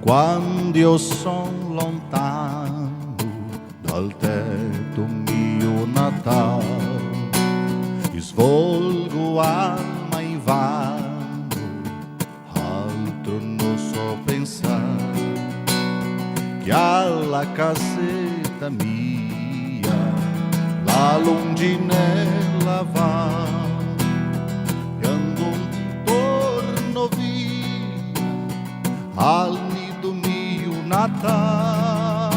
Quando io son lontano dal tetto mio natale, svolgo alma in vano, altro non so pensare che alla casetta mia la lunginella va, e ando torno via al nido mio natale.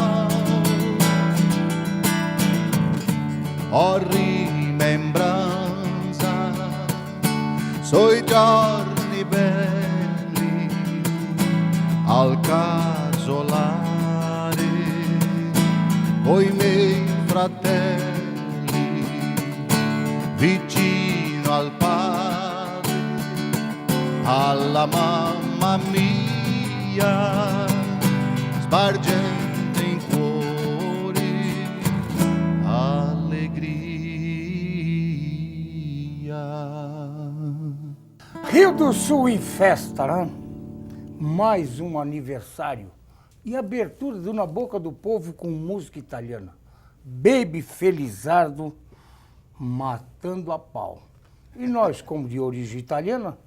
Ho rimembranza sui giorni belli al casolare coi miei fratelli vicino al padre, alla mamma mia spargente in cuori allegria. Rio do Sul em festa, né? Mais um aniversário e abertura do Na Boca do Povo com música italiana. Baby Felizardo matando a pau. E nós, como de origem italiana,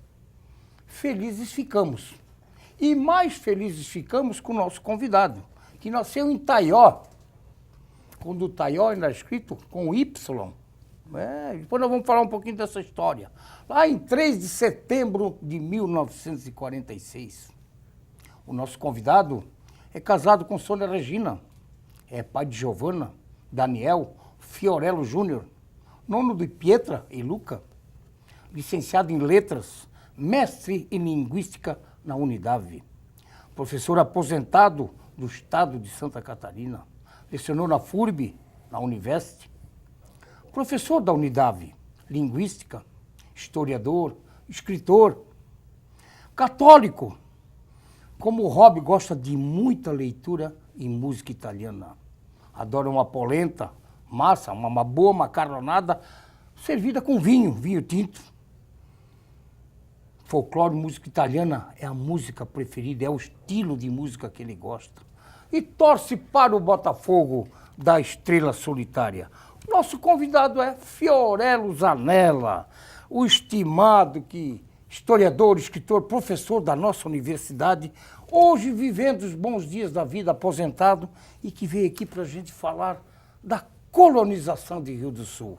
felizes ficamos. E mais felizes ficamos com o nosso convidado, que nasceu em Taió. Quando o Taió ainda é escrito com Y. Depois nós vamos falar um pouquinho dessa história. Lá em 3 de setembro de 1946. O nosso convidado é casado com Sônia Regina. É pai de Giovanna, Daniel, Fiorello Júnior, nono de Pietra e Luca. Licenciado em Letras, mestre em Linguística na Unidade. Professor aposentado do estado de Santa Catarina. Lecionou na FURB, na Univest. Professor da Unidade, Linguística, historiador, escritor. Católico. Como hobby, gosta de muita leitura e música italiana. Adora uma polenta, massa, uma boa macarronada, servida com vinho tinto. Folclore, música italiana é a música preferida, é o estilo de música que ele gosta. E torce para o Botafogo da Estrela Solitária. Nosso convidado é Fiorello Zanella, o estimado historiador, escritor, professor da nossa universidade, hoje vivendo os bons dias da vida, aposentado, e que veio aqui para a gente falar da colonização de Rio do Sul.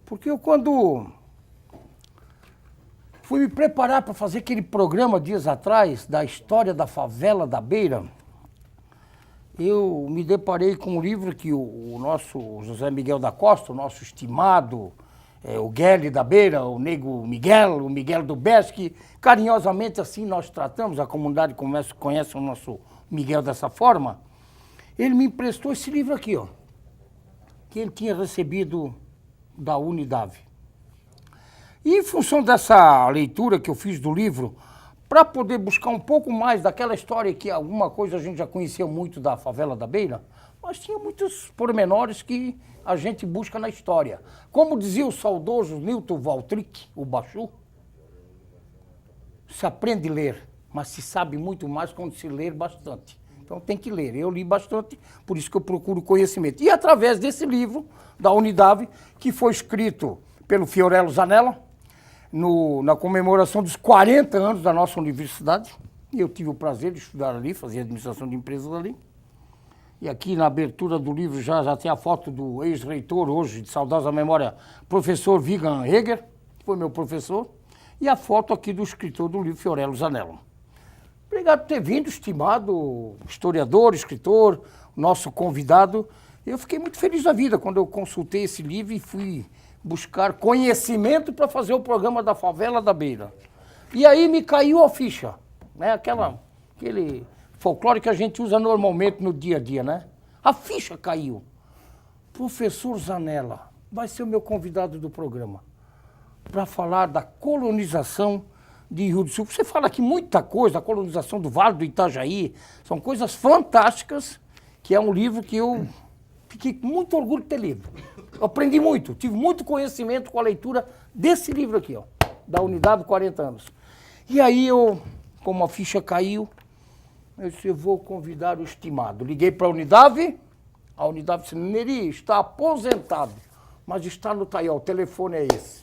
Porque eu, quando fui me preparar para fazer aquele programa dias atrás, da história da favela da Beira, eu me deparei com um livro que o nosso José Miguel da Costa, o nosso estimado, o Guelli da Beira, o Nego Miguel, o Miguel do Bes, que carinhosamente assim nós tratamos, a comunidade conhece o nosso Miguel dessa forma. Ele me emprestou esse livro aqui, ó, que ele tinha recebido da Unidade. E em função dessa leitura que eu fiz do livro, para poder buscar um pouco mais daquela história que alguma coisa a gente já conhecia muito da favela da Beira, mas tinha muitos pormenores que a gente busca na história. Como dizia o saudoso Newton Valtric, o Bachu, se aprende a ler, mas se sabe muito mais quando se ler bastante. Então tem que ler. Eu li bastante, por isso que eu procuro conhecimento. E através desse livro, da Unidade, que foi escrito pelo Fiorello Zanella, na comemoração dos 40 anos da nossa universidade, eu tive o prazer de estudar ali, fazer administração de empresas ali. E aqui na abertura do livro já tem a foto do ex-reitor, hoje, de saudosa memória, professor Vigan Heger, que foi meu professor, e a foto aqui do escritor do livro, Fiorello Zanella. Obrigado por ter vindo, estimado historiador, escritor, nosso convidado. Eu fiquei muito feliz da vida quando eu consultei esse livro e fui buscar conhecimento para fazer o programa da Favela da Beira. E aí me caiu a ficha, né? Aquele folclore que a gente usa normalmente no dia a dia, né? A ficha caiu. Professor Zanella vai ser o meu convidado do programa para falar da colonização de Rio do Sul. Você fala aqui muita coisa, a colonização do Vale do Itajaí, são coisas fantásticas, que é um livro que eu fiquei com muito orgulho de ter lido. Eu aprendi muito, tive muito conhecimento com a leitura desse livro aqui, ó, da Unidade 40 anos. E aí como a ficha caiu, Eu disse, eu vou convidar o estimado. Liguei para a Unidade disse, Neri, está aposentado, mas está no Taial, o telefone é esse.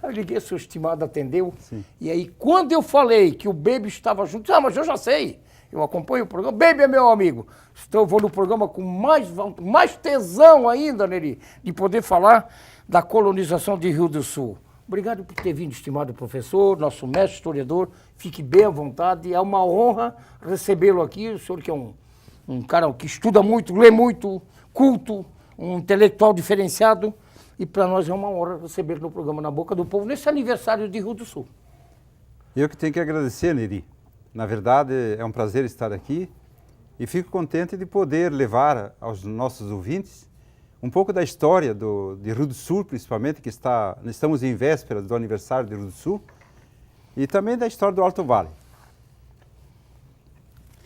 Aí eu liguei, seu estimado atendeu, Sim. E aí quando eu falei que o Baby estava junto, mas eu já sei, eu acompanho o programa, Baby é meu amigo. Então eu vou no programa com mais tesão ainda, Neri, de poder falar da colonização de Rio do Sul. Obrigado por ter vindo, estimado professor, nosso mestre historiador. Fique bem à vontade. É uma honra recebê-lo aqui. O senhor que é um cara que estuda muito, lê muito, culto, um intelectual diferenciado. E para nós é uma honra recebê-lo no programa Na Boca do Povo, nesse aniversário de Rio do Sul. Eu que tenho que agradecer, Neri. Na verdade, é um prazer estar aqui e fico contente de poder levar aos nossos ouvintes um pouco da história de Rio do Sul, principalmente, que estamos em vésperas do aniversário de Rio do Sul, e também da história do Alto Vale.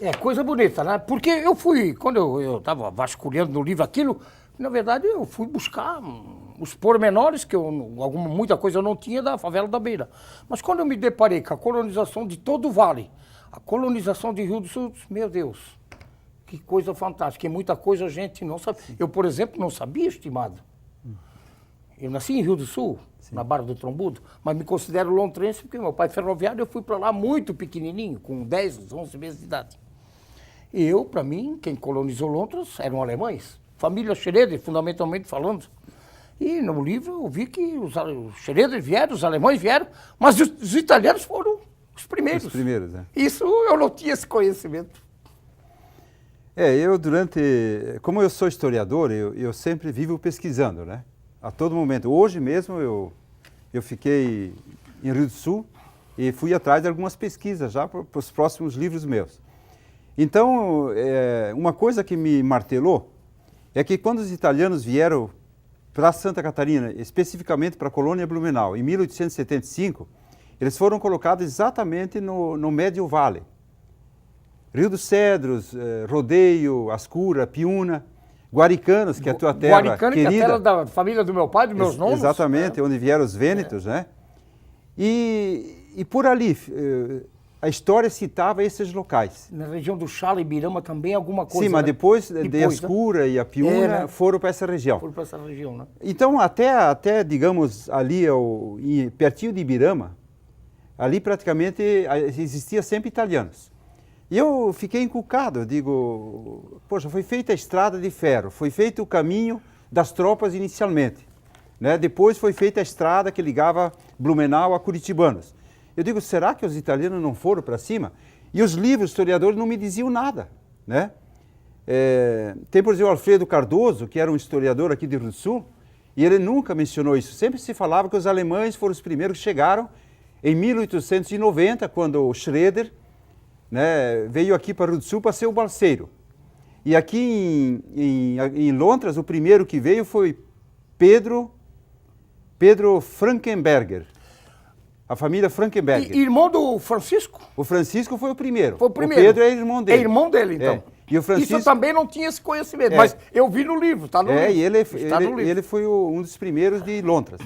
É, coisa bonita, né? Porque eu fui, quando eu estava vasculhando no livro aquilo, na verdade eu fui buscar os pormenores, que muita coisa eu não tinha da favela da Beira. Mas quando eu me deparei com a colonização de todo o Vale, a colonização de Rio do Sul, meu Deus, que coisa fantástica, e muita coisa a gente não sabe. Eu, por exemplo, não sabia, estimado. Eu nasci em Rio do Sul, na Barra do Trombudo, mas me considero lontrense porque meu pai é ferroviário, eu fui para lá muito pequenininho, com 10, 11 meses de idade. E eu, para mim, quem colonizou Londres eram alemães, família Schroeder, fundamentalmente falando. E no livro eu vi que os Schroeder vieram, os alemães vieram, mas os italianos foram os primeiros. Os primeiros, né? Isso eu não tinha esse conhecimento. Como eu sou historiador, eu sempre vivo pesquisando, né? A todo momento. Hoje mesmo eu fiquei em Rio do Sul e fui atrás de algumas pesquisas já para os próximos livros meus. Então, uma coisa que me martelou é que quando os italianos vieram para Santa Catarina, especificamente para a colônia Blumenau, em 1875, eles foram colocados exatamente no Médio Vale. Rio dos Cedros, Rodeio, Ascura, Piúna, Guaricanos, que é a tua terra Guaricano, querida. que é a terra da família do meu pai, dos meus nomes. Exatamente, onde vieram os Vênetos, né? E por ali, a história citava esses locais. Na região do Chala e Ibirama também alguma coisa. Sim, mas depois né? de Ascura e a Piúna né? foram para essa região. Foram para essa região, né? Então, até digamos, ali pertinho de Ibirama, ali praticamente existia sempre italianos. E eu fiquei encucado, eu digo, poxa, foi feita a estrada de ferro, foi feito o caminho das tropas inicialmente, né? Depois foi feita a estrada que ligava Blumenau a Curitibanos. Eu digo, será que os italianos não foram para cima? E os livros, historiadores, não me diziam nada, né? Tem, por exemplo, o Alfredo Cardoso, que era um historiador aqui de Rio do Sul, e ele nunca mencionou isso. Sempre se falava que os alemães foram os primeiros que chegaram em 1890, quando o Schroeder, né, veio aqui para o Rio do Sul para ser o balseiro. E aqui em Londres, o primeiro que veio foi Pedro Frankenberger, a família Frankenberger. Irmão do Francisco? O Francisco foi o primeiro. Foi o primeiro. O Pedro é irmão dele. É irmão dele, então. E o Francisco... Isso eu também não tinha esse conhecimento, mas eu vi no livro, está no livro. E Está no livro. ele foi um dos primeiros de Londres.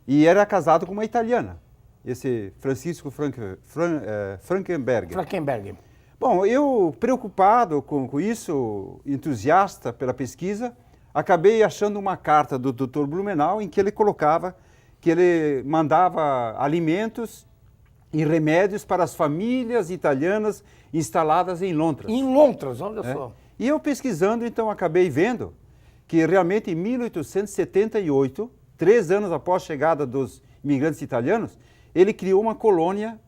E era casado com uma italiana. Esse Francisco Frankenberger. Frankenberger. Bom, eu preocupado com isso, entusiasta pela pesquisa, acabei achando uma carta do Dr. Blumenau em que ele colocava que ele mandava alimentos e remédios para as famílias italianas instaladas em Londres. Em Londres, olha só. E eu pesquisando, então, acabei vendo que realmente em 1878, 3 anos após a chegada dos imigrantes italianos, ele criou uma colônia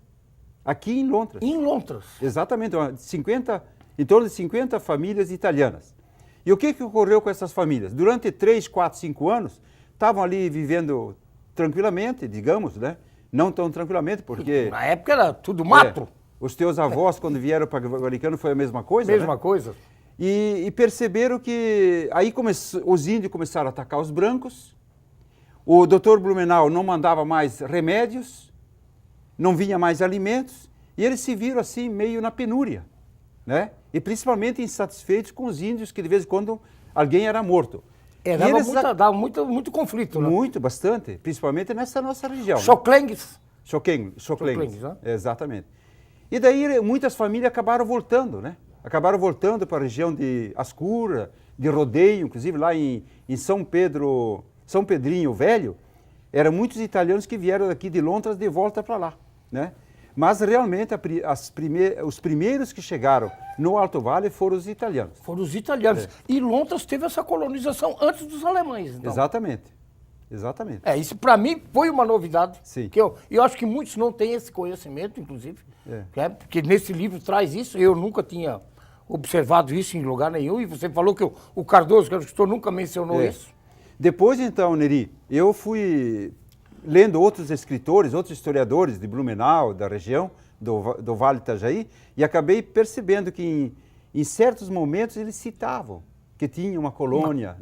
aqui em Londres. Em Londres. Exatamente, em torno de 50 famílias italianas. E o que ocorreu com essas famílias? Durante 3, 4, 5 anos, estavam ali vivendo tranquilamente, digamos, né? Não tão tranquilamente, porque... Na época era tudo mato. Os teus avós, quando vieram para Guaricano, foi a mesma coisa, Mesma né? coisa. E perceberam que aí os índios começaram a atacar os brancos, o doutor Blumenau não mandava mais remédios, não vinha mais alimentos, e eles se viram assim meio na penúria, né? E principalmente insatisfeitos com os índios, que de vez em quando alguém era morto. Dava muito conflito, né? Muito, bastante, principalmente nessa nossa região. Choclengues. Choclengues, né? exatamente. E daí muitas famílias acabaram voltando, né? acabaram voltando para a região de Ascura, de Rodeio, inclusive lá em São Pedrinho Velho, eram muitos italianos que vieram daqui de Londres de volta para lá, né? Mas realmente os primeiros que chegaram no Alto Vale foram os italianos. Foram os italianos. E Londres teve essa colonização antes dos alemães, então. Exatamente. Exatamente. Isso para mim foi uma novidade. Sim. Que eu acho que muitos não têm esse conhecimento, inclusive. Porque nesse livro traz isso. Eu nunca tinha observado isso em lugar nenhum. E você falou que o Cardoso, que é o escritor, nunca mencionou isso. Depois, então, Neri, eu fui lendo outros escritores, outros historiadores de Blumenau, da região, do Vale Itajaí, e acabei percebendo que em certos momentos eles citavam que tinha uma colônia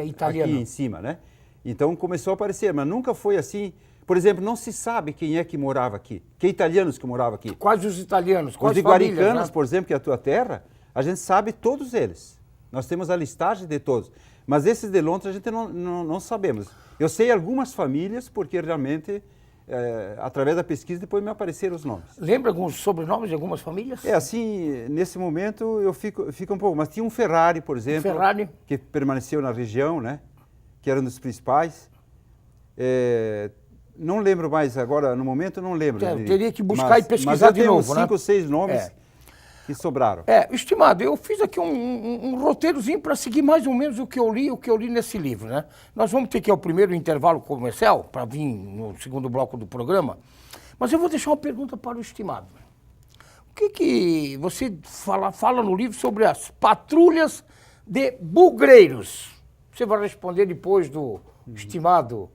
italiana aqui em cima, né? Então começou a aparecer, mas nunca foi assim. Por exemplo, não se sabe quem é que morava aqui, que italianos que moravam aqui. Quais os italianos, quais os de famílias, Guaricanas, né? por exemplo, que é a tua terra, a gente sabe todos eles. Nós temos a listagem de todos. Mas esses de Londres a gente não sabemos. Eu sei algumas famílias, porque realmente, através da pesquisa, depois me apareceram os nomes. Lembra alguns sobrenomes de algumas famílias? Assim, nesse momento eu fico um pouco. Mas tinha um Ferrari, por exemplo, que permaneceu na região, né? Que era um dos principais. Não lembro mais agora, no momento não lembro. Teria que buscar e pesquisar de novo, né? 5 ou 6 nomes que sobraram. Estimado, eu fiz aqui um roteirozinho para seguir mais ou menos o que eu li nesse livro, né? Nós vamos ter que ir ao primeiro intervalo comercial, para vir no segundo bloco do programa, mas eu vou deixar uma pergunta para o estimado. O que você fala no livro sobre as patrulhas de bugreiros? Você vai responder depois do estimado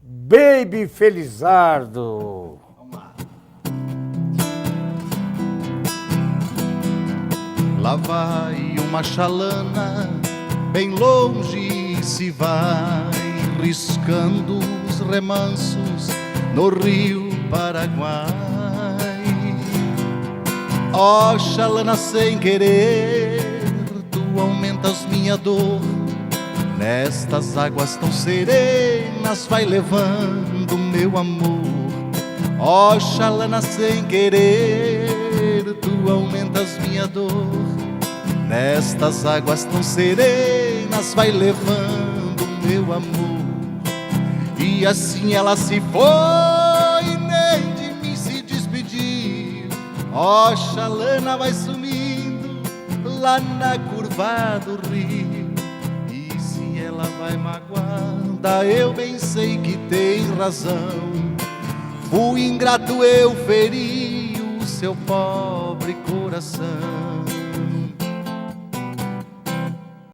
Baby Felizardo. Lá vai uma chalana, bem longe se vai, riscando os remansos no rio Paraguai. Ó chalana, sem querer, tu aumentas minha dor. Nestas águas tão serenas vai levando meu amor. Ó chalana, sem querer, tu aumentas minha dor. Nestas águas tão serenas vai levando meu amor. E assim ela se foi, nem de mim se despediu. Ó chalana, vai sumindo lá na curva do rio. E se ela vai magoada, eu bem sei que tem razão. Fui ingrato, eu feri o seu pobre coração.